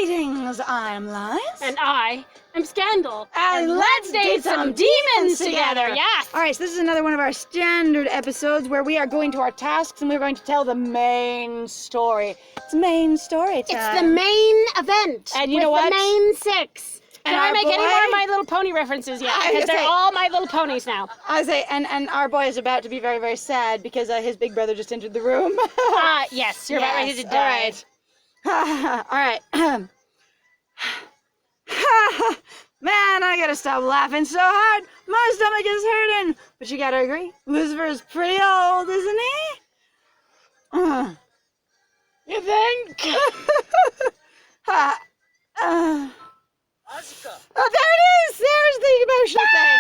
Greetings, I'm Lies. And I am Scandal. And let's date some demons together. Yes. All right, so this is another one of our standard episodes where we are going to our tasks and we're going to tell the main story. It's main story time. It's the main event. And you know what? The main six. And Can I make any more boy- of My Little Pony references yet? I was Because gonna they're say- all My Little Ponies now. I say, and our boy is about to be very, very sad because his big brother just entered the room. Yes, you're about ready to Yes, die. All right. Man, I gotta stop laughing so hard. My stomach is hurting. But you gotta agree, Lucifer is pretty old, isn't he? You think? Oh, there it is! There's the emotional thing.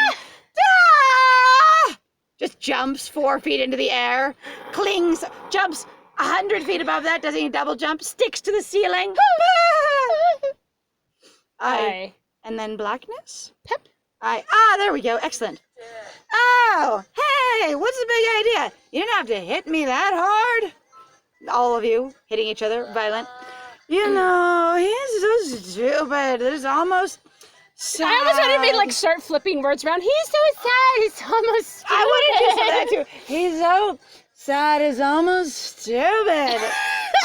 Ah! Just jumps 4 feet into the air, clings, jumps 100 feet above that, does any double jump, sticks to the ceiling. And then blackness? Pep. There we go. Excellent. Oh, hey, what's the big idea? You didn't have to hit me that hard. All of you hitting each other, violent. You know, he's so stupid. There's almost sad. I almost wanted me to start flipping words around. He's so sad. He's almost stupid. I wanted to say that too. He's so sad. He's almost stupid.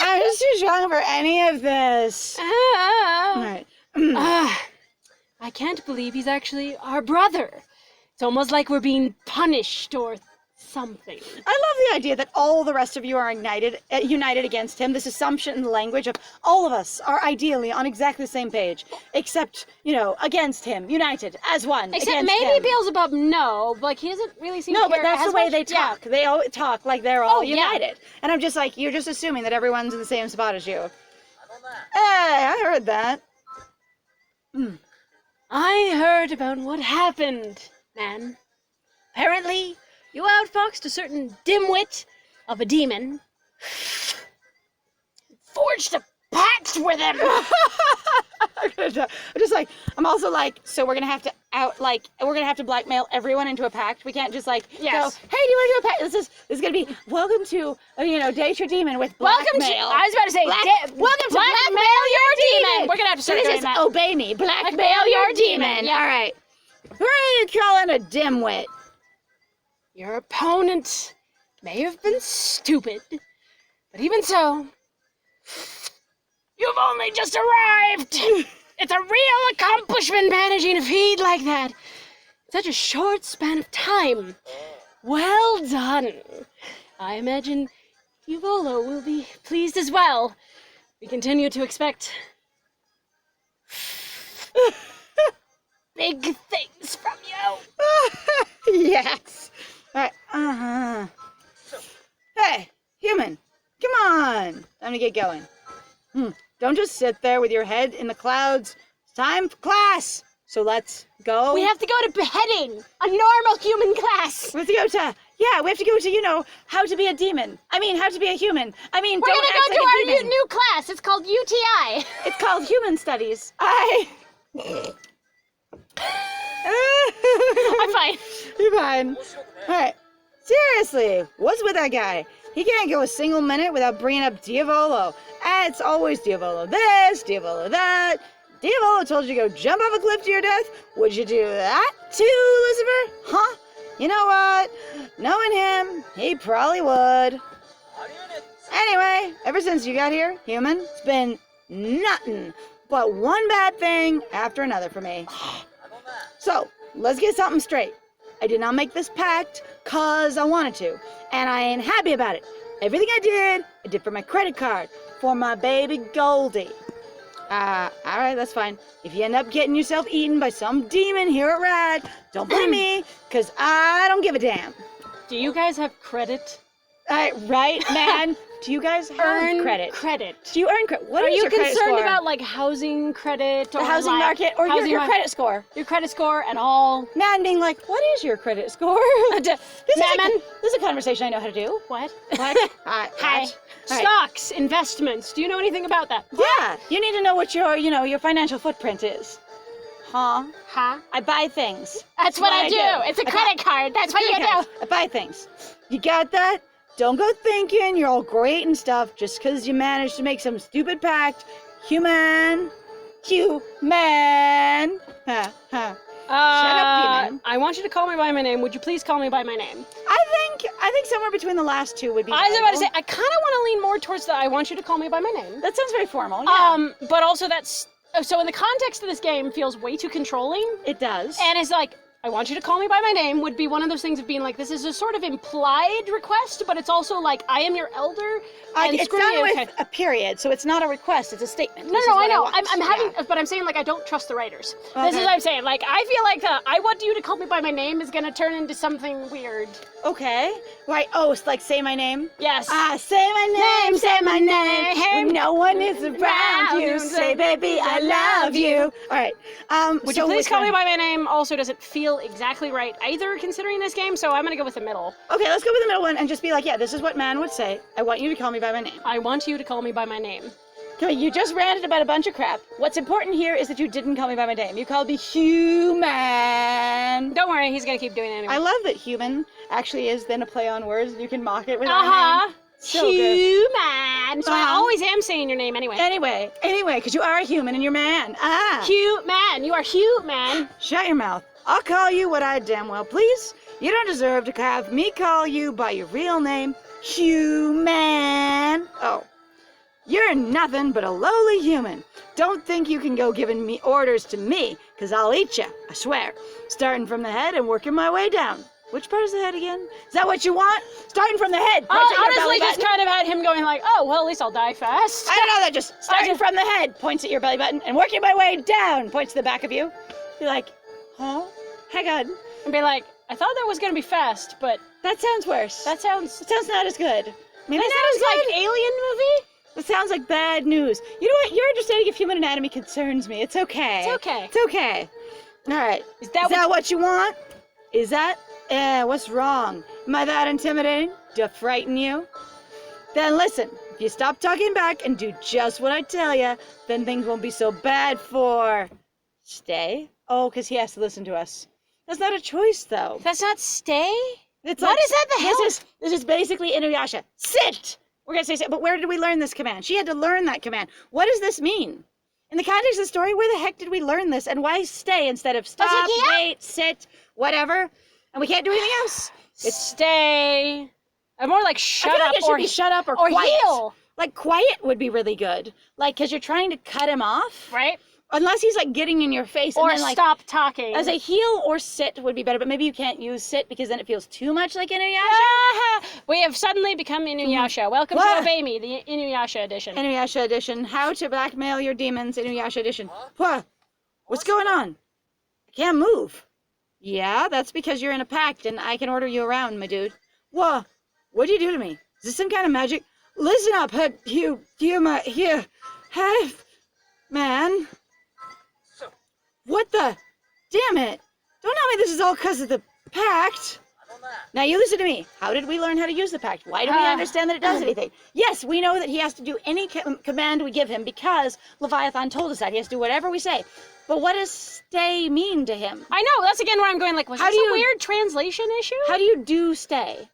I'm just too strong for any of this. All right. I can't believe he's actually our brother. It's almost like we're being punished or something. I love the idea that all the rest of you are united against him. This assumption in the language of all of us are ideally on exactly the same page, except, against him, united as one. Except maybe Beelzebub, no, he doesn't really seem to No, but care that's as the way much. they talk. They all talk like they're all yeah. united. And I'm just like, you're just assuming that everyone's in the same spot as you. Hey, I heard that. I heard about what happened, man. Apparently, you outfoxed a certain dimwit of a demon, forged a pact with him. I'm also like, so we're gonna have to blackmail everyone into a pact. We can't just Yes. go, hey, do you want to do a pact? This is gonna be welcome to date your demon with blackmail. I was about to say, welcome to blackmail your demon. We're gonna have to So start this doing is that. obey me, blackmail Blackmail your your demon. demon. Yeah. All right. Who are you calling a dimwit? Your opponent may have been stupid, but even so, you've only just arrived. It's a real accomplishment managing a feed like that in such a short span of time. Well done. I imagine Uvolo will be pleased as well. We continue to expect big things from you. Yes. All right. Hey, human, come on. Time to get going. Don't just sit there with your head in the clouds. It's time for class. So let's go. We have to go to beheading, a normal human class. We have to go to, how to be a demon. How to be a human. We're gonna go to our new class. It's called UTI. It's called Human Studies. I'm fine. You're fine. All right. Seriously, what's with that guy? He can't go a single minute without bringing up Diavolo. It's always Diavolo this, Diavolo that. Diavolo told you to go jump off a cliff to your death. Would you do that too, Lucifer? Huh? You know what? Knowing him, he probably would. Anyway, ever since you got here, human, it's been nothing but one bad thing after another for me. So, let's get something straight. I did not make this pact cause I wanted to, and I ain't happy about it. Everything I did for my credit card, for my baby Goldie. Alright, that's fine. If you end up getting yourself eaten by some demon here at Rad, don't blame me, cause I don't give a damn. Do you guys have credit? Right, man? Do you guys have credit? Do you earn credit? What is Are you your credit concerned score? about housing credit or the housing market or your credit score? Your credit score at all? Man being like, what is your credit score? This is a conversation I know how to do. What? Hi. Stocks, investments. Do you know anything about that? Yeah, you need to know what your financial footprint is. Huh? I buy things. That's what I do. It's a credit card. That's what you do. I buy things. You got that? Don't go thinking you're all great and stuff just because you managed to make some stupid pact. Human, Human. Ha, ha. Shut up, demon. I want you to call me by my name. Would you please call me by my name? I think somewhere between the last two would be I was about to say, valuable. I kind of want to lean more towards the I want you to call me by my name. That sounds very formal, yeah. But also that's, so in the context of this game, feels way too controlling. It does. And it's like, I want you to call me by my name would be one of those things of being like, this is a sort of implied request, but it's also like, I am your elder. And it's screw done you, with okay. a period, so it's not a request, it's a statement. No, This no, is I what know. want. I'm having, Yeah. but I'm saying like I don't trust the writers. This Okay. is what I'm saying. Like I feel like the I want you to call me by my name is gonna turn into something weird. Okay. Right. Oh, it's like say my name. Yes. Say my name, say my name. name. When no one is around you, say baby I love you. All right. Would you please call me by my name? Also, doesn't feel exactly right either, considering this game. So I'm gonna go with the middle. Okay, let's go with the middle one and just be like, yeah, this is what man would say. I want you to call me by my name. I want you to call me by my name. Okay, you just ranted about a bunch of crap. What's important here is that you didn't call me by my name. You called me human. Don't worry, he's gonna keep doing it anyway. I love that human actually is then a play on words. You can mock it with our name. So good. Human. So I Uh-huh. always am saying your name anyway. Anyway, because you are a human and you're man. Human. You are human. Shut your mouth. I'll call you what I damn well please. You don't deserve to have me call you by your real name, human. Oh, you're nothing but a lowly human. Don't think you can go giving me orders to me, because I'll eat you, I swear. Starting from the head and working my way down. Which part is the head again? Is that what you want? Starting from the head. points at your belly Honestly, just button. kind of had him going like, oh, well, at least I'll die fast. I don't know that. Just starting from the head, points at your belly button, and working my way down, points to the back of you. You're like, huh? Hang on. And be like, I thought that was going to be fast, but That sounds worse. that sounds... It sounds not as good. Maybe That it's not as sounds good. like Alien movie? It sounds like bad news. You know what? Your understanding of human anatomy concerns me. It's okay. It's okay. It's okay. All right. Is that what you want? Is that? What's wrong? Am I that intimidating? To frighten you? Then listen. If you stop talking back and do just what I tell you, then things won't be so bad for... Stay? Oh, because he has to listen to us. That's not a choice, though. That's not stay? It's What is that the hell? This is basically InuYasha. Sit! We're going to say sit, but where did we learn this command? She had to learn that command. What does this mean? In the context of the story, where the heck did we learn this? And why stay instead of stop, wait, sit, whatever? And we can't do anything else? It's Stay. I'm more like I shut feel up like it should or be shut up or or quiet. heal. Like quiet would be really good. Like, because you're trying to cut him off. Right? Unless he's like getting in your face. Or and then, like, stop talking. as a heal or sit would be better, but maybe you can't use sit because then it feels too much like InuYasha. Ah, we have suddenly become InuYasha. Welcome What? to Obey Me, the InuYasha edition. InuYasha edition. How to blackmail your demons. InuYasha edition. What? What's going on? I can't move. Yeah, that's because you're in a pact and I can order you around, my dude. What? What do you do to me? Is this some kind of magic? Listen up, man. What the? Damn it. Don't tell me this is all because of the pact. Now you listen to me. How did we learn how to use the pact? Why do we understand that it does anything? Yes, we know that he has to do any command we give him because Leviathan told us that. He has to do whatever we say. But what does stay mean to him? I know, that's again where I'm going like, was How this do a you- weird translation issue? How do you do stay?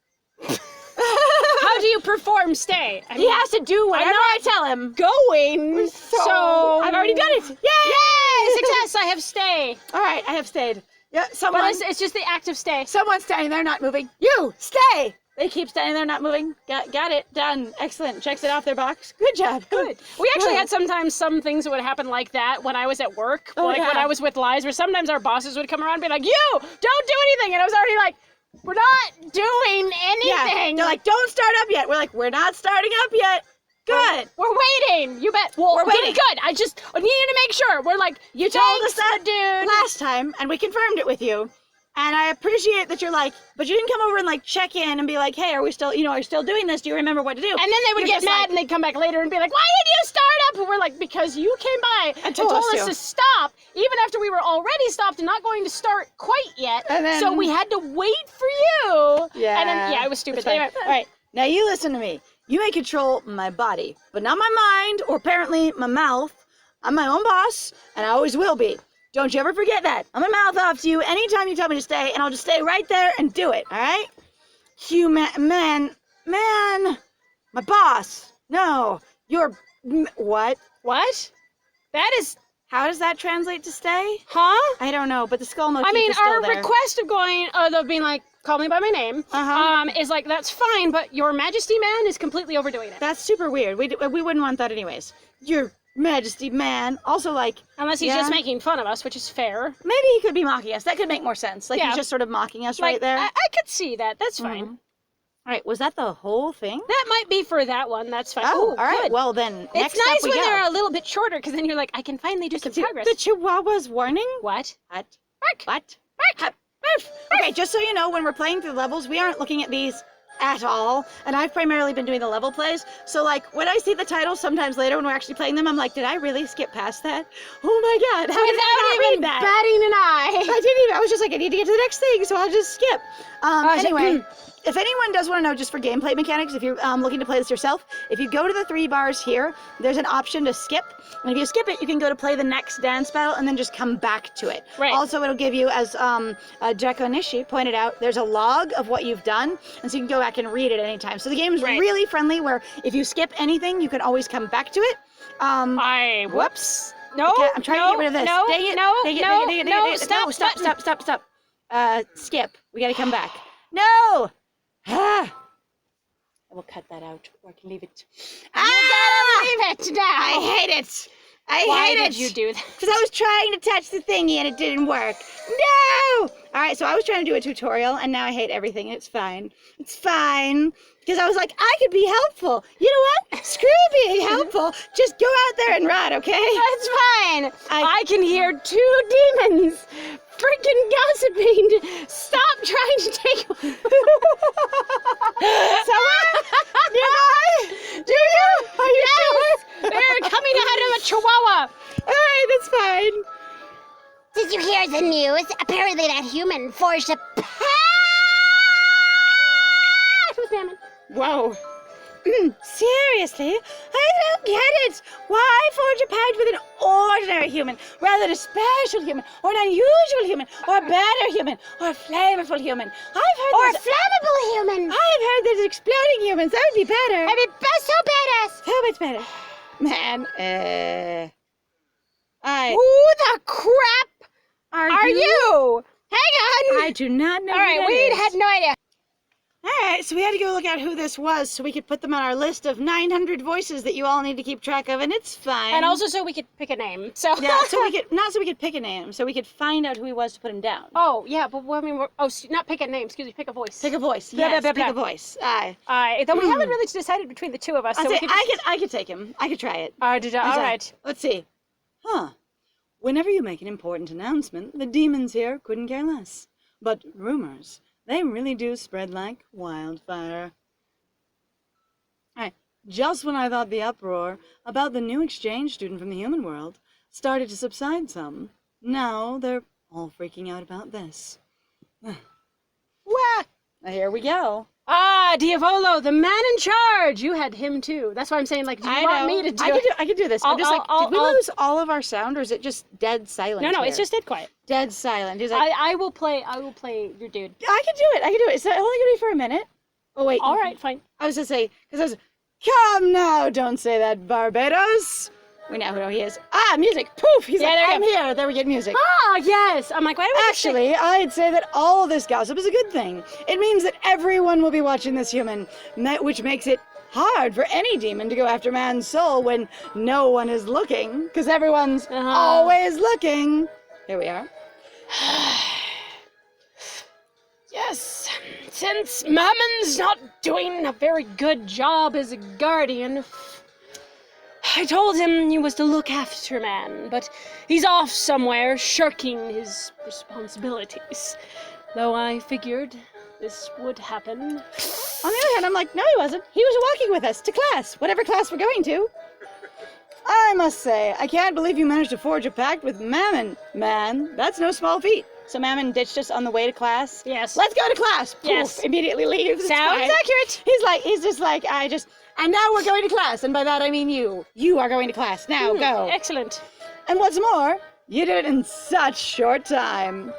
How do you perform stay? I He has to do whatever not I tell him. going, so... I've already done it. Yay! Yay! Success, I have stay. All right, I have stayed. Yeah, But someone. it's just the act of stay. Someone's standing there not moving. You, stay! They keep standing there not moving. Got it. Done. Excellent. Checks it off their box. Good job. Good. We actually Good. had sometimes some things that would happen like that when I was at work. Oh, like when yeah. I was with Lies, where sometimes our bosses would come around and be like, you, don't do anything. And I was already like, we're not doing Yeah. anything. They're like, don't start up yet. We're like, we're not starting up yet. Good. We're waiting. You bet. Well, We're good, waiting. Good. I just needed to make sure. We're like, You told us "Thanks, that dude. last time, and we confirmed it with you. And I appreciate that you're like, but you didn't come over and like check in and be like, hey, are we still, are you still doing this? Do you remember what to do? And then they would You're get just mad like, and they'd come back later and be like, why did you start up? And we're like, because you came by and told told us us to." to stop, even after we were already stopped and not going to start quite yet. And then- So we had to wait for you. Yeah. And then, it was stupid. It's fine. Anyway, All right. Now you listen to me. You may control my body, but not my mind or apparently my mouth. I'm my own boss, and I always will be. Don't you ever forget that. I'm gonna mouth off to you anytime you tell me to stay, and I'll just stay right there and do it, all right? Man, my boss. No, what? What? That is How does that translate to stay? Huh? I don't know, but the skull motif I mean, is still our there. request of going, of being like, call me by my name, is like, that's fine, but Your Majesty man is completely overdoing it. That's super weird. We wouldn't want that anyways. Your Majesty man. Also, like... Unless he's just making fun of us, which is fair. Maybe he could be mocking us. That could make more sense. Like, he's just sort of mocking us right there. I could see that. That's fine. All right, was that the whole thing? That might be for that one. That's fine. Oh, Ooh, all right. good. Well, then, next it's nice up we when go. they're a little bit shorter, because then you're like, I can finally do some progress. The Chihuahua's warning? What? What? Bark. What? Bark. Okay, just so you know, when we're playing through levels, we aren't looking at these at all. And I've primarily been doing the level plays. So, like, when I see the titles sometimes later when we're actually playing them, I'm like, did I really skip past that? Oh my god, how did I not read that? batting an eye. I didn't even. I was just like, I need to get to the next thing, so I'll just skip. Anyway, if anyone does want to know just for gameplay mechanics, if you're looking to play this yourself, if you go to the 3 bars here, there's an option to skip. And if you skip it, you can go to play the next dance battle and then just come back to it. Right. Also, it'll give you, as Jekko Nishi pointed out, there's a log of what you've done, and so you can go back and read it at any time. So the game's really friendly, where if you skip anything, you can always come back to it. Whoops. No, I'm trying to get rid of this. No, Dang it. no, Dang it, no, dang it, dang it, no, dang it. stop, Stop. Skip. We gotta come back. No! I will cut that out, or I can leave it. You gotta leave it now. I hate it. Why did you do that? Because I was trying to touch the thingy and it didn't work. No! Alright, so I was trying to do a tutorial, and now I hate everything. It's fine. It's fine. Because I was like, I could be helpful. You know what? Screw being helpful. Just go out there and run, okay? That's fine. I can hear 2 demons freaking gossiping. Stop trying to take one. Someone? Nearby? Do you? Are you sure? They're coming out of a chihuahua. Alright, that's fine. Did you hear the news? Apparently that human forged a pact with Mammon. Whoa. Seriously? I don't get it. Why forge a pact with an ordinary human rather than a special human, or an unusual human, or a better human, or a flavorful human? Or a flammable human. I've heard there's exploding humans. That would be better. I mean, that's so badass. So much better. Man, Who the crap are you? Hang on. I do not know. All right, we had no idea. Alright, so we had to go look at who this was so we could put them on our list of 900 voices that you all need to keep track of, and it's fine. And also so we could pick a name. So yeah, so we could, not so we could pick a name, so we could find out who he was to put him down. Oh, yeah, but I mean, not pick a name, excuse me, pick a voice. Pick a voice, Blah, yes, blah, blah, pick a blah. voice. Though we haven't really decided between the 2 of us, so we could I could take him. I could try it. all right. Let's see. Whenever you make an important announcement, the demons here couldn't care less. But rumors, they really do spread like wildfire. Alright, just when I thought the uproar about the new exchange student from the human world started to subside some, now they're all freaking out about this. Wah! Here we go. Diavolo, the man in charge. You had him too. That's why I'm saying, like, do you want me to do it? I could do this. I'm just did we lose all of our sound, or is it just dead silent? No, here? it's just dead quiet. Dead silent. He's like, I will play your dude. I can do it. It's only gonna be for a minute. Oh wait. All right, fine. I was gonna say, because I was, come now, don't say that, Barbatos. We know who he is. Music. Poof. He's like, I'm here. There we get music. Yes. I'm like, why do we Actually, I'd say that all of this gossip is a good thing. It means that everyone will be watching this human, which makes it hard for any demon to go after man's soul when no one is looking, because everyone's always looking. Here we are. Yes. Since Mammon's not doing a very good job as a guardian, I told him he was to look after man, but he's off somewhere shirking his responsibilities. Though I figured this would happen. On the other hand, I'm like, no, he wasn't. He was walking with us to class, whatever class we're going to. I must say, I can't believe you managed to forge a pact with Mammon. Man, that's no small feat. So Mammon ditched us on the way to class. Yes. Let's go to class. Poof, Yes. immediately leaves. It's Sounds fine. accurate. He's just like, and now we're going to class. And by that I mean you. You are going to class. Now go. Excellent. And what's more, you did it in such short time.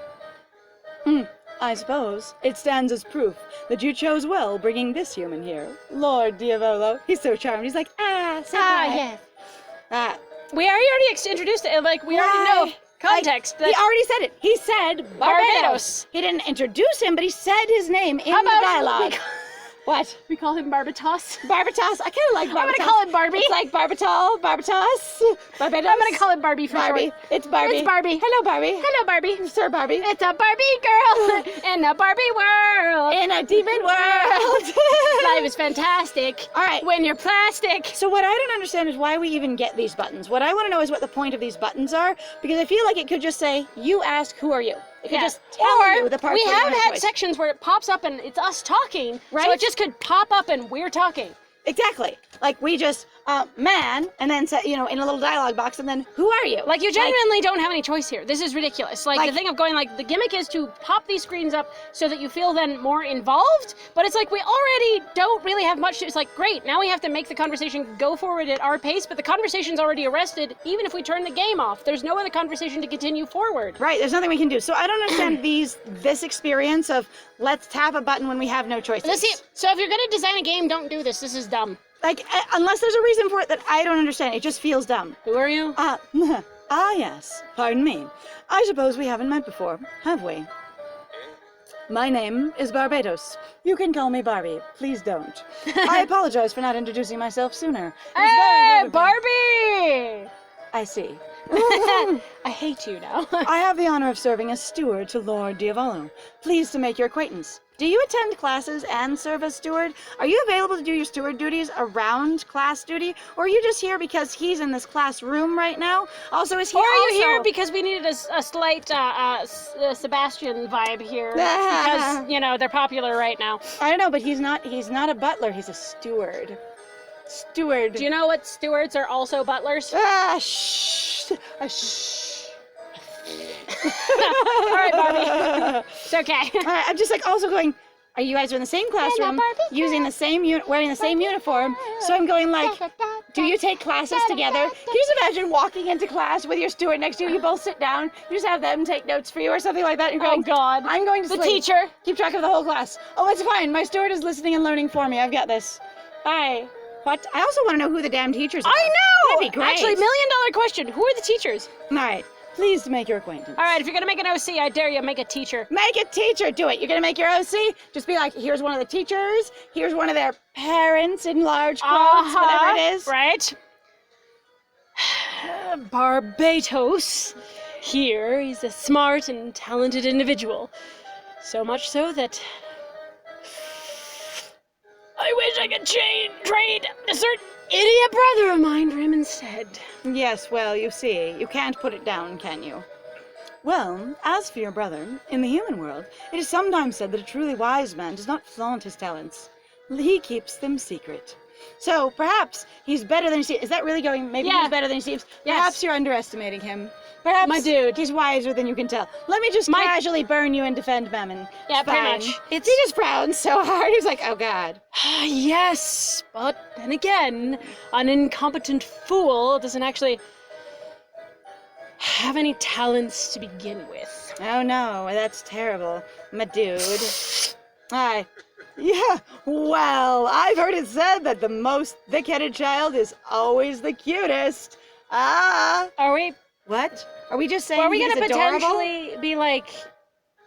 I suppose it stands as proof that you chose well bringing this human here. Lord Diavolo, he's so charmed. He's like, so nice. Yes. We already introduced it. Like, we already know context. He already said it. He said Barbatos. Barbatos. He didn't introduce him, but he said his name in How the about dialogue. What? we call him Barbatos? Barbatos. I kind of like Barbatos. I'm gonna call him Barbie. It's like Barbatos. Barbatos. Barbatos. I'm gonna call it Barbie for Barbie. short. It's Barbie. It's Barbie. Hello, Barbie. Hello, Barbie. Sir Barbie. It's a Barbie girl in a Barbie world. In a demon world. Life is fantastic. All right. When you're plastic. So what I don't understand is why we even get these buttons. What I want to know is what the point of these buttons are, because I feel like it could just say, you ask, who are you? It could just tell you the parts we where you have a had choice. sections where it pops up and it's us talking. Right. So it just could pop up and we're talking. Exactly. Like we just, man, and then say, in a little dialogue box, and then, who are you? Like, you genuinely don't have any choice here. This is ridiculous. Like, the thing of going, like, the gimmick is to pop these screens up so that you feel then more involved, but it's like we already don't really have much to, it's like, great, now we have to make the conversation go forward at our pace, but the conversation's already arrested, even if we turn the game off. There's no other conversation to continue forward. Right, there's nothing we can do. So I don't understand this experience of, let's tap a button when we have no choices. Let's see. So if you're gonna design a game, don't do this. This is dumb. Like, unless there's a reason for it that I don't understand. It just feels dumb. Who are you? Yes. Pardon me. I suppose we haven't met before, have we? My name is Barbatos. You can call me Barbie. Please don't. I apologize for not introducing myself sooner. It was very rude of me. Barbie! I see. I hate you now. I have the honor of serving as steward to Lord Diavolo. Pleased to make your acquaintance. Do you attend classes and serve as steward? Are you available to do your steward duties around class duty? Or are you just here because he's in this classroom right now? Also, is he Or are you also... here because we needed a slight Sebastian vibe here? Because, they're popular right now. I don't know, but he's not a butler, he's a steward. Steward. Do you know what stewards are also butlers? Shh. Shh. All right, Barbie. It's okay. I'm just like also going, are you guys in the same classroom, using the same wearing the same uniform? So I'm going like, do you take classes together? Can you just imagine walking into class with your steward next to you? You both sit down, you just have them take notes for you or something like that. And you're going, Oh God. I'm going to The sleep. teacher. Keep track of the whole class. Oh, it's fine. My steward is listening and learning for me. I've got this. Bye. What? I also want to know who the damn teachers are. I know! That'd be great. Actually, $1 million question. Who are the teachers? All right. Pleased to make your acquaintance. All right, if you're going to make an OC, I dare you, make a teacher. Make a teacher do it. You're going to make your OC? Just be like, here's one of the teachers. Here's one of their parents in large quotes, whatever it is. Right. Barbatos. Here, he's a smart and talented individual. So much so that I wish I could trade a certain idiot brother of mine for him instead. Yes, well, you see, you can't put it down, can you? Well, as for your brother, in the human world, it is sometimes said that a truly wise man does not flaunt his talents. He keeps them secret. So, perhaps he's better than he seems. Is that really going, maybe he's better than he seems? Yes. Perhaps you're underestimating him. Perhaps My dude. he's wiser than you can tell. Let me just casually burn you and defend Mammon. Yeah, It's pretty fine. much. He just frowns so hard. He's like, oh God. Yes, but then again, an incompetent fool doesn't actually have any talents to begin with. Oh no, that's terrible. My dude. Hi. Yeah, well, I've heard it said that the most thick-headed child is always the cutest. Ah. Are we? What? Are we just saying Are we he's gonna adorable? potentially be like,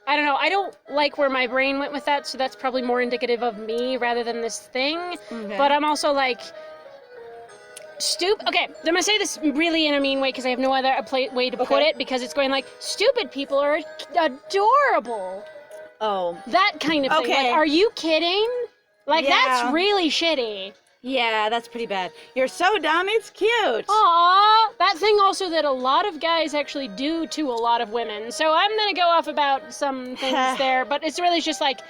I don't know, I don't like where my brain went with that, so that's probably more indicative of me rather than this thing. Okay. But I'm also like, okay, I'm gonna say this really in a mean way because I have no other way to put it, because it's going like, stupid people are adorable. Oh. That kind of thing. Okay. Like, are you kidding? Like, Yeah. that's really shitty. Yeah, that's pretty bad. You're so dumb, it's cute. Aww, that thing also that a lot of guys actually do to a lot of women. So I'm gonna go off about some things there, but it's really just like,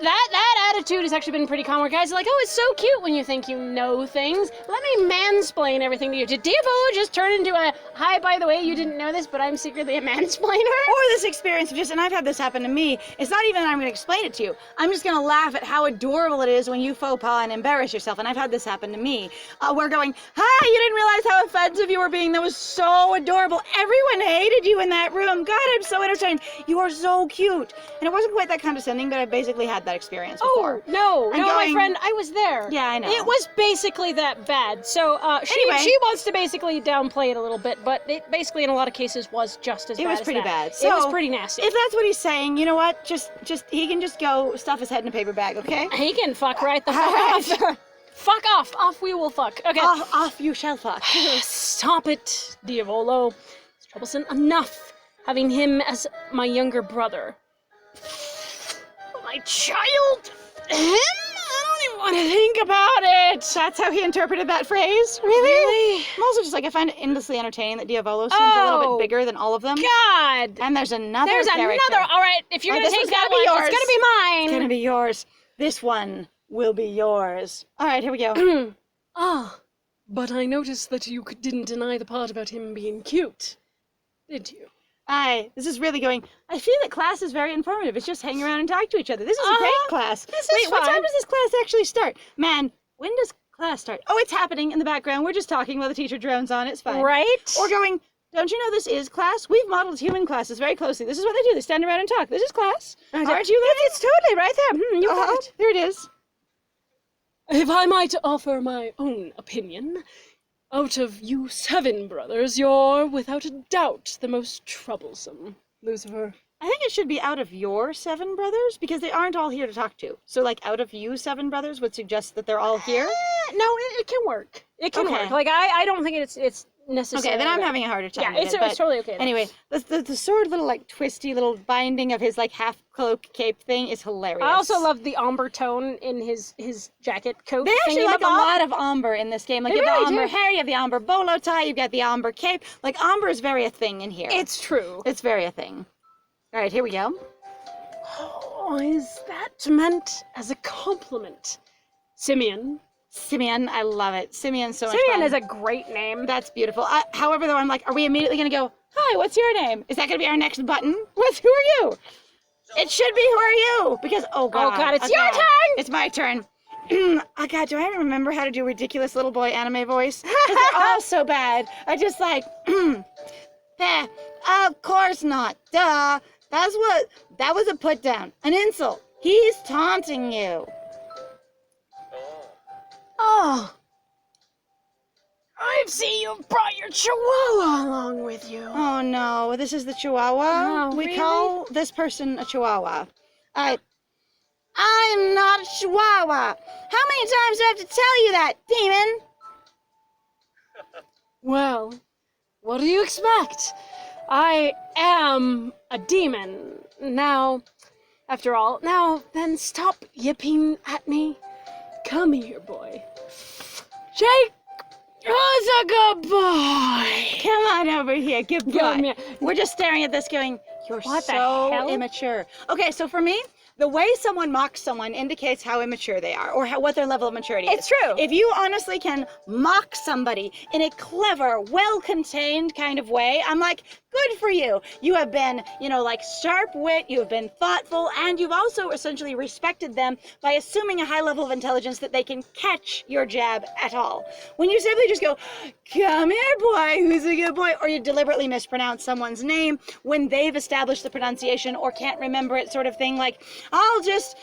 that attitude has actually been pretty common, where guys are like, oh, it's so cute when you think you know things. Let me mansplain everything to you. Did Diavolo just turn into a, hi, by the way, you didn't know this, but I'm secretly a mansplainer? Or this experience of just, and I've had this happen to me, it's not even that I'm going to explain it to you. I'm just going to laugh at how adorable it is when you faux pas and embarrass yourself. And I've had this happen to me. We're going, hi, you didn't realize how offensive you were being. That was so adorable. Everyone hated you in that room. God, I'm so entertained. You are so cute. And it wasn't quite that condescending, but I basically had that that experience before. Oh, no, I'm my going- friend, I was there. Yeah, I know. It was basically that bad. So Anyway. she wants to basically downplay it a little bit, but it basically in a lot of cases was just as bad It was as pretty that. bad. It So, was pretty nasty. If that's what he's saying, you know what? Just he can just go stuff his head in a paper bag, okay? He can fuck right the fuck off. Fuck off. Off we will fuck. Okay. Off you shall fuck. Stop it, Diavolo. It's troublesome enough having him as my younger brother. My child? Him? I don't even want to think about it. That's how he interpreted that phrase? Really? I'm also just like, I find it endlessly entertaining that Diavolo seems a little Oh, bit bigger than all of them. God. And there's another There's character. another. All right, if you're All right, going to this take one's that gotta be one, yours. it's going to be mine. It's gonna be yours. This one will be yours. All right, here we go. But I noticed that you didn't deny the part about him being cute, did you? This is really going. I feel that class is very informative. It's just hang around and talk to each other. This is a great class. This Wait, is what fine. time does this class actually start? Man, when does class start? Oh, it's happening in the background. We're just talking while the teacher drones on. It's fine. Right? Or going, don't you know this is class? We've modeled human classes very closely. This is what they do. They stand around and talk. This is class. Aren't you learning? It's totally right there. You got it. Here it is. If I might offer my own opinion, out of you 7 brothers, you're without a doubt the most troublesome, Lucifer. I think it should be out of your 7 brothers because they aren't all here to talk to. So, like, out of you 7 brothers would suggest that they're all here. No, it can work. It can Okay. work. Like I don't think it's necessary. Okay, then I'm having a harder time. Yeah, with it's it, but totally okay. then. Anyway, the sort of little like twisty little binding of his like half cloak cape thing is hilarious. I also love the amber tone in his jacket coat. They actually like a thingy-mabob. lot of amber in this game. Like They you have really the amber do. hair, you have the amber bolo tie, you've got the amber cape. Like amber is very a thing in here. It's true. It's very a thing. All right, here we go. Oh, is that meant as a compliment? Simeon. Simeon, I love it. Simeon's so much Simeon fun. is a great name. That's beautiful. However, though, I'm like, are we immediately going to go, hi, what's your name? Is that going to be our next button? Who are you? It should be, who are you? Because, oh God. it's your turn! It's my turn. Oh God, do I remember how to do ridiculous little boy anime voice? Because they're all so bad. I just like, of course not. Duh. That was a put down. An insult. He's taunting you. Oh. I see you've brought your chihuahua along with you. Oh no, this is the Chihuahua. Oh, We really? call this person a Chihuahua. I'm not a Chihuahua. How many times do I have to tell you that, demon? Well, what do you expect? I am a demon. Now, after all, now then stop yipping at me. Come here, boy. Jake! Oh, it's a good boy! Come on over here, good boy. Come here. We're just staring at this going, you're What the so hell? immature. Okay, so for me, the way someone mocks someone indicates how immature they are or what their level of maturity is. It's true. If you honestly can mock somebody in a clever, well-contained kind of way, I'm like, good for you. You have been, like sharp wit, you have been thoughtful, and you've also essentially respected them by assuming a high level of intelligence that they can catch your jab at all. When you simply just go, come here, boy, who's a good boy, or you deliberately mispronounce someone's name when they've established the pronunciation or can't remember it sort of thing, like, I'll just,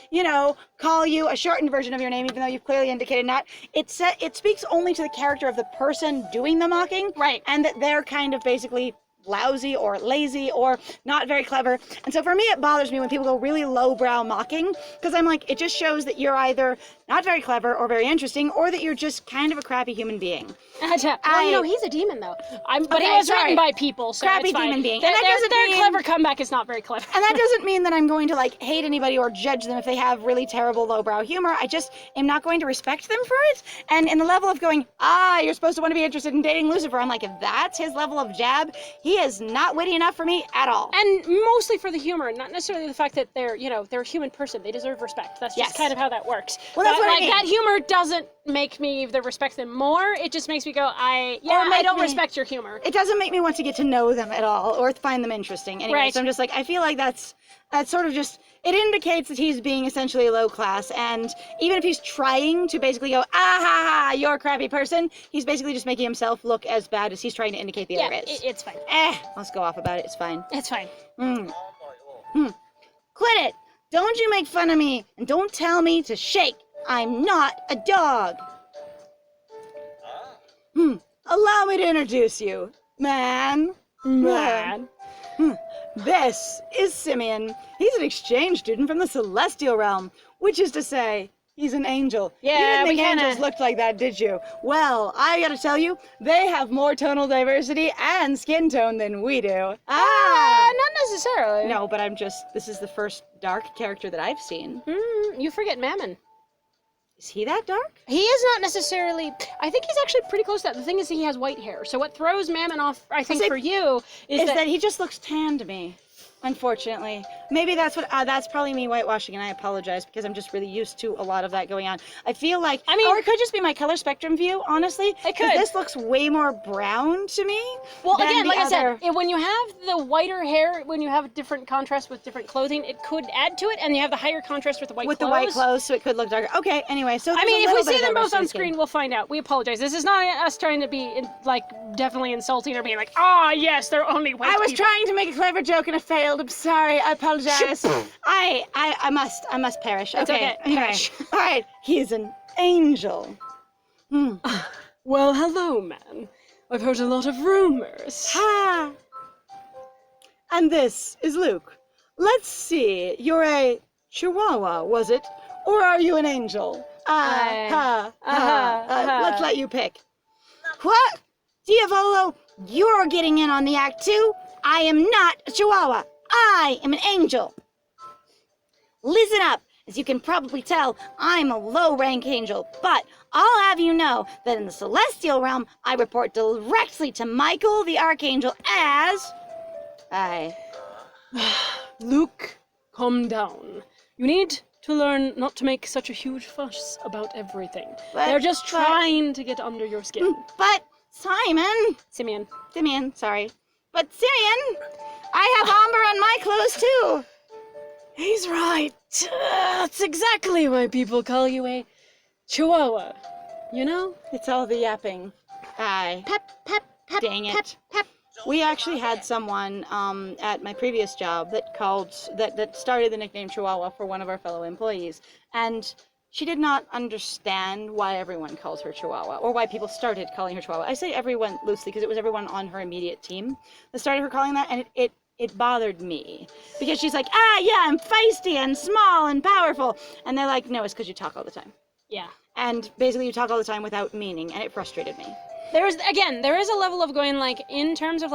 call you a shortened version of your name, even though you've clearly indicated not. It speaks only to the character of the person doing the mocking. Right. And that they're kind of basically lousy or lazy or not very clever. And so for me, it bothers me when people go really lowbrow mocking, because I'm like, it just shows that you're either not very clever or very interesting, or that you're just kind of a crappy human being. Well, he's a demon, though. But he Okay, was sorry. written by people, so Crappy it's fine. demon being. Their, And that doesn't their mean- clever comeback is not very clever. And that doesn't mean that I'm going to hate anybody or judge them if they have really terrible lowbrow humor. I just am not going to respect them for it. And in the level of going, you're supposed to want to be interested in dating Lucifer, I'm like, if that's his level of jab, he is not witty enough for me at all. And mostly for the humor, not necessarily the fact that they're a human person. They deserve respect. That's just Yes. kind of how that works. Well, that's but, what I mean. that humor doesn't make me either respect them more. It just makes me go, I make don't me- respect your humor. It doesn't make me want to get to know them at all or find them interesting. Anyway, Right. so I'm just like, I feel like that's sort of just, it indicates that he's being essentially low class. And even if he's trying to basically go, you're a crappy person, he's basically just making himself look as bad as he's trying to indicate the other is. It's fine. Let's go off about it. It's fine. It's fine. Quit it. Don't you make fun of me, and don't tell me to shake. I'm not a dog. Allow me to introduce you, man. Man. This is Simeon. He's an exchange student from the celestial realm, which is to say, he's an angel. Yeah, you didn't we think kinda- angels looked like that, did you? Well, I gotta tell you, they have more tonal diversity and skin tone than we do. Not necessarily. No, but this is the first dark character that I've seen. You forget Mammon. Is he that dark? He is not necessarily. I think he's actually pretty close to that. The thing is, he has white hair. So what throws Mammon off, I think, for you Is that he just looks tan to me. Unfortunately. Maybe that's probably me whitewashing, and I apologize because I'm just really used to a lot of that going on. I feel like, or it could just be my color spectrum view, honestly. It could. This looks way more brown to me. Well, than again, the like other. I said, when you have the whiter hair, when you have a different contrast with different clothing, it could add to it, and you have the higher contrast with the white clothes. With the white clothes, so it could look darker. Okay, anyway, so I mean, if we see them both on screen, screen, we'll find out. We apologize. This is not us trying to be, definitely insulting or being like, yes, they're only white I was people. trying to make a clever joke and it failed. I'm sorry. I apologize. I must perish. It's okay. Anyway. Perish. All right. He's an angel. Well, hello, man. I've heard a lot of rumors. Ha! And this is Luke. Let's see. You're a Chihuahua, was it? Or are you an angel? Let's let you pick. What? Diavolo, you're getting in on the act too? I am not a Chihuahua. I am an angel. Listen up. As you can probably tell, I'm a low-rank angel, but I'll have you know that in the celestial realm, I report directly to Michael the Archangel as... Luke, calm down. You need to learn not to make such a huge fuss about everything. They're just trying to get under your skin. But, Simeon, sorry. But Simeon, I have amber on my clothes too. He's right. That's exactly why people call you a Chihuahua. You know? It's all the yapping. Pep, pep, pep, Dang it. pep, pep. We actually had someone at my previous job that started the nickname Chihuahua for one of our fellow employees, and she did not understand why everyone calls her Chihuahua, or why people started calling her Chihuahua. I say everyone loosely because it was everyone on her immediate team that started her calling that, and it bothered me because she's like, yeah, I'm feisty and small and powerful, and they're like, no, it's because you talk all the time. Yeah. And basically you talk all the time without meaning, and it frustrated me. There is a level of going, in terms of,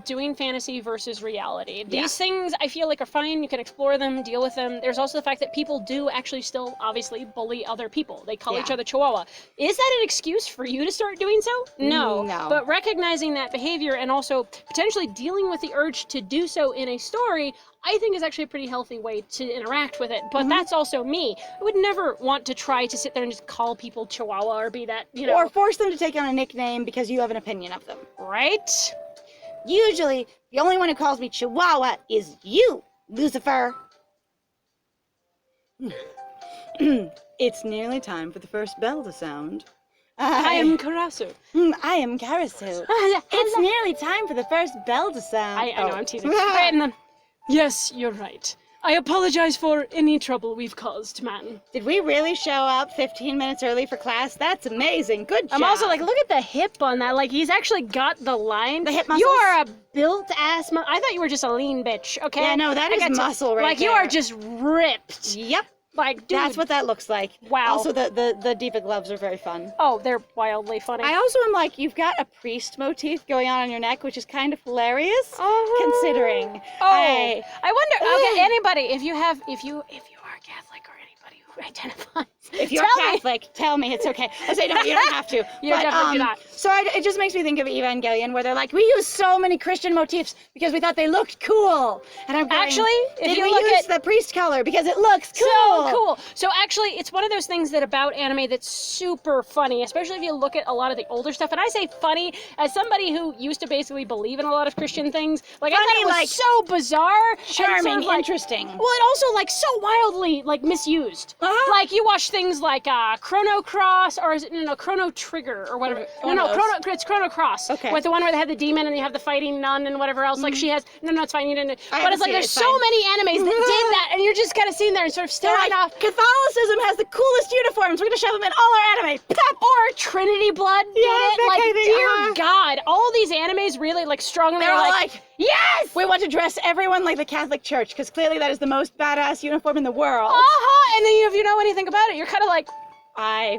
doing fantasy versus reality. These things, I feel like, are fine. You can explore them, deal with them. There's also the fact that people do actually still, obviously, bully other people. They call each other Chihuahua. Is that an excuse for you to start doing so? No. But recognizing that behavior and also potentially dealing with the urge to do so in a story, I think is actually a pretty healthy way to interact with it. But that's also me. I would never want to try to sit there and just call people Chihuahua or be that, Or force them to take on a nickname because you have an opinion of them. Right? Usually, the only one who calls me Chihuahua is you, Lucifer. It's nearly time for the first bell to sound. I am Karasu. I am Karasu. It's nearly time for the first bell to sound. I know, I'm teasing. Right, and then, yes, you're right. I apologize for any trouble we've caused, man. Did we really show up 15 minutes early for class? That's amazing. Good job. I'm also like, look at the hip on that. He's actually got the line. The hip muscles? You are a built-ass I thought you were just a lean bitch, okay? Yeah, no, that is muscle right you there. are just ripped. Yep. Dude. That's what that looks like. Wow. Also, the Diva gloves are very fun. Oh, they're wildly funny. I also am like, you've got a priest motif going on your neck, which is kind of hilarious, considering. I wonder. Okay, anybody, if you are Catholic or anybody who identifies. If you're Catholic, tell me it's okay. I say no, you don't have to. You definitely do not. So it just makes me think of Evangelion, where they're like, we use so many Christian motifs because we thought they looked cool. And I'm going, actually, if you we look use the priest color because it looks cool? So cool. So actually, it's one of those things that about anime that's super funny, especially if you look at a lot of the older stuff. And I say funny as somebody who used to basically believe in a lot of Christian things. I thought it was so bizarre, charming, and sort of interesting. Well, it also so wildly misused. You watch things like Chrono Cross, or is it Chrono Trigger or whatever? It's Chrono Cross. Okay. With the one where they have the demon and you have the fighting nun and whatever else. Like she has. No, it's fine. You didn't. But it's like there's so many animes that did that, and you're just kind of sitting there and sort of staring off. Catholicism has the coolest uniforms. We're gonna shove them in all our anime. Or Trinity Blood did it. that Like, kind of thing, dear God, all these animes really like strongly They're are all like, yes! we want to dress everyone like the Catholic Church, because clearly that is the most badass uniform in the world. And then if you know anything about it, you're kind of like, Whoa!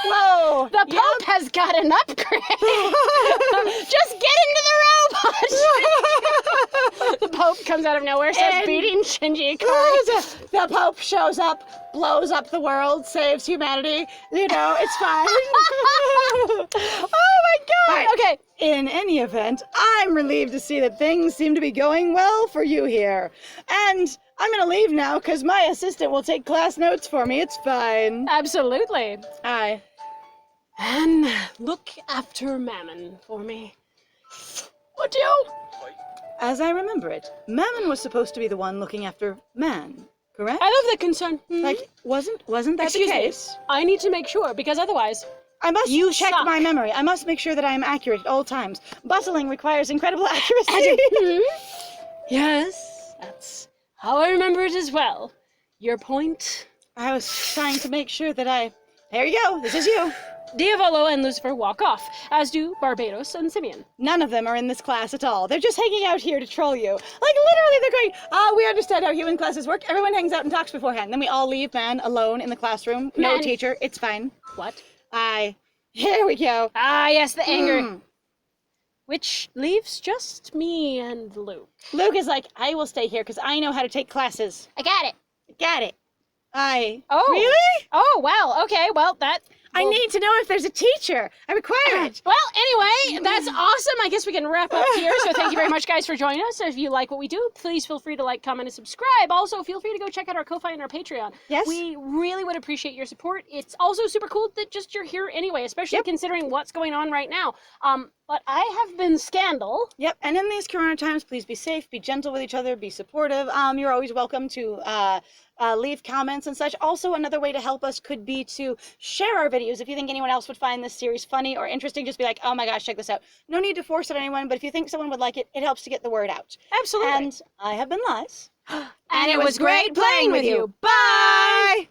Whoa! The Pope has got an upgrade. Just get into the robot. The Pope comes out of nowhere, starts beating Shinji Ikari. The Pope shows up, blows up the world, saves humanity. You know, it's fine. Oh my God! Right. Okay. In any event, I'm relieved to see that things seem to be going well for you here. And I'm gonna leave now because my assistant will take class notes for me. It's fine. Absolutely. Aye. And look after Mammon for me. Would you? As I remember it, Mammon was supposed to be the one looking after man, correct? I love the concern. Like, wasn't that Excuse the case? me. I need to make sure, because otherwise... I must check suck. my memory. I must make sure that I am accurate at all times. Bustling requires incredible accuracy. Yes, that's how I remember it as well. Your point? I was trying to make sure that I... There you go. This is you. Diavolo and Lucifer walk off, as do Barbatos and Simeon. None of them are in this class at all. They're just hanging out here to troll you. Like, literally, they're going, we understand how human classes work. Everyone hangs out and talks beforehand. Then we all leave man alone in the classroom. No Man. teacher. It's fine. What? Here we go. Ah, yes, the anger. Which leaves just me and Luke. Luke is like, I will stay here because I know how to take classes. I got it. Got it. Oh. Really? Oh, well, okay, well, that... I need to know if there's a teacher. I require it. Well, anyway, that's awesome. I guess we can wrap up here. So thank you very much, guys, for joining us. If you like what we do, please feel free to like, comment, and subscribe. Also, feel free to go check out our Ko-Fi and our Patreon. Yes. We really would appreciate your support. It's also super cool that just you're here anyway, especially considering what's going on right now. But I have been Scandal. Yep, and in these corona times, please be safe, be gentle with each other, be supportive. You're always welcome to leave comments and such. Also, another way to help us could be to share our videos. If you think anyone else would find this series funny or interesting, just be like, oh my gosh, check this out. No need to force it on anyone, but if you think someone would like it, it helps to get the word out. Absolutely. And I have been Liz. And it was great playing with you. Bye!